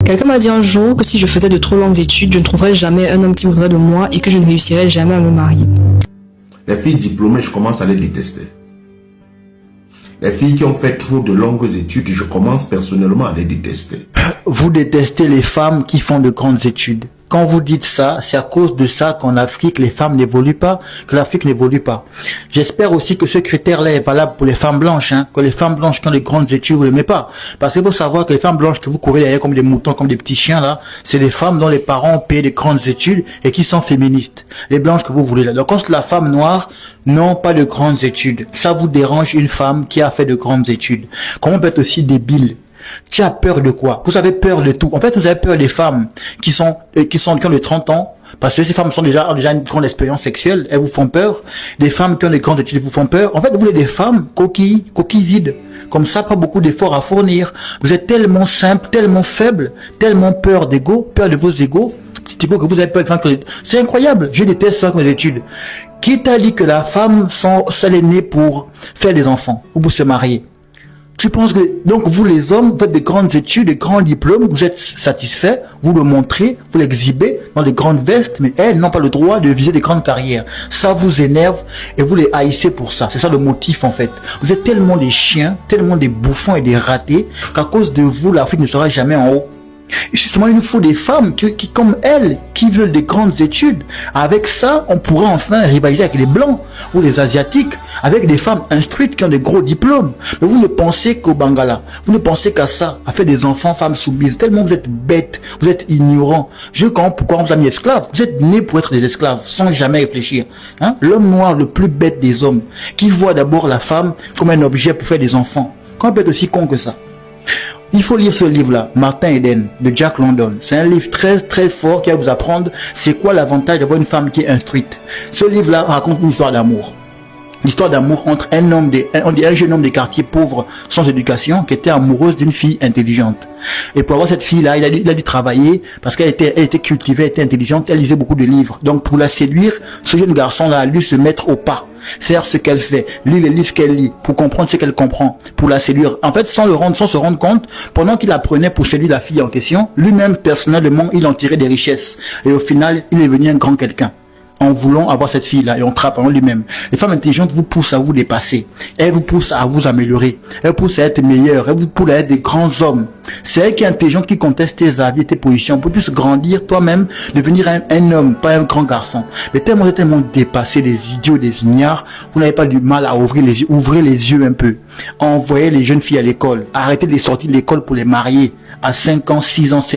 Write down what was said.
Quelqu'un m'a dit un jour que si je faisais de trop longues études, je ne trouverais jamais un homme qui voudrait de moi et que je ne réussirais jamais à me marier. Les filles diplômées, je commence à les détester. Les filles qui ont fait trop de longues études, je commence personnellement à les détester. Vous détestez les femmes qui font de grandes études. Quand vous dites ça, c'est à cause de ça qu'en Afrique, les femmes n'évoluent pas, que l'Afrique n'évolue pas. J'espère aussi que ce critère-là est valable pour les femmes blanches, que les femmes blanches qui ont des grandes études, vous ne l'aimez pas. Parce qu'il faut savoir que les femmes blanches que vous courez derrière comme des moutons, comme des petits chiens, là, c'est des femmes dont les parents ont payé des grandes études et qui sont féministes. Les blanches que vous voulez là. Donc, quand la femme noire n'ont pas de grandes études, ça vous dérange une femme qui a fait de grandes études. Comment on peut être aussi débile? Tu as peur de quoi? Vous avez peur de tout. En fait, vous avez peur des femmes qui ont de 30 ans, parce que ces femmes ont déjà une grande expérience sexuelle, elles vous font peur. Des femmes qui ont des grandes études vous font peur. En fait, vous voulez des femmes coquilles vides. Comme ça, pas beaucoup d'efforts à fournir. Vous êtes tellement simple, tellement faible, tellement peur de vos égos, que vous avez peur de femmes. C'est incroyable. Je déteste ça avec mes études. Qui t'a dit que la femme, elle est née pour faire des enfants, ou pour se marier? Tu penses que, donc vous les hommes, vous faites des grandes études, des grands diplômes, vous êtes satisfaits, vous le montrez, vous l'exhibez dans des grandes vestes, mais elles n'ont pas le droit de viser des grandes carrières. Ça vous énerve et vous les haïssez pour ça. C'est ça le motif en fait. Vous êtes tellement des chiens, tellement des bouffons et des ratés qu'à cause de vous, l'Afrique ne sera jamais en haut. Et justement, il nous faut des femmes qui, comme elles, qui veulent des grandes études. Avec ça, on pourra enfin rivaliser avec les Blancs ou les Asiatiques, avec des femmes instruites qui ont des gros diplômes. Mais vous ne pensez qu'au Bangala, vous ne pensez qu'à ça, à faire des enfants, femmes soumises. Tellement vous êtes bêtes, vous êtes ignorants. Je comprends pourquoi on vous a mis esclaves. Vous êtes nés pour être des esclaves, sans jamais réfléchir. L'homme noir le plus bête des hommes, qui voit d'abord la femme comme un objet pour faire des enfants. Comment on peut être aussi con que ça? Il faut lire ce livre-là, Martin Eden, de Jack London. C'est un livre très très fort qui va vous apprendre c'est quoi l'avantage d'avoir une femme qui est instruite. Ce livre-là raconte une histoire d'amour. L'histoire d'amour entre un jeune homme des quartiers pauvres sans éducation qui était amoureuse d'une fille intelligente. Et pour avoir cette fille-là, il a dû travailler parce qu'elle était cultivée, elle était intelligente, elle lisait beaucoup de livres. Donc pour la séduire, ce jeune garçon-là a dû se mettre au pas, faire ce qu'elle fait, lire les livres qu'elle lit, pour comprendre ce qu'elle comprend, pour la séduire. En fait, sans se rendre compte, pendant qu'il apprenait pour séduire la fille en question, lui-même personnellement, il en tirait des richesses. Et au final, il est devenu un grand quelqu'un. En voulant avoir cette fille-là et en travaillant lui-même. Les femmes intelligentes vous poussent à vous dépasser. Elles vous poussent à vous améliorer. Elles vous poussent à être meilleures. Elles vous poussent à être des grands hommes. C'est elle qui est intelligente, qui conteste tes avis et tes positions pour plus grandir toi-même, devenir un homme, pas un grand garçon. Mais tellement dépassé, des idiots, des ignares, vous n'avez pas du mal à ouvrir les yeux. Ouvrez les yeux un peu. Envoyez les jeunes filles à l'école. Arrêtez de les sortir de l'école pour les marier à 5 ans, 6 ans,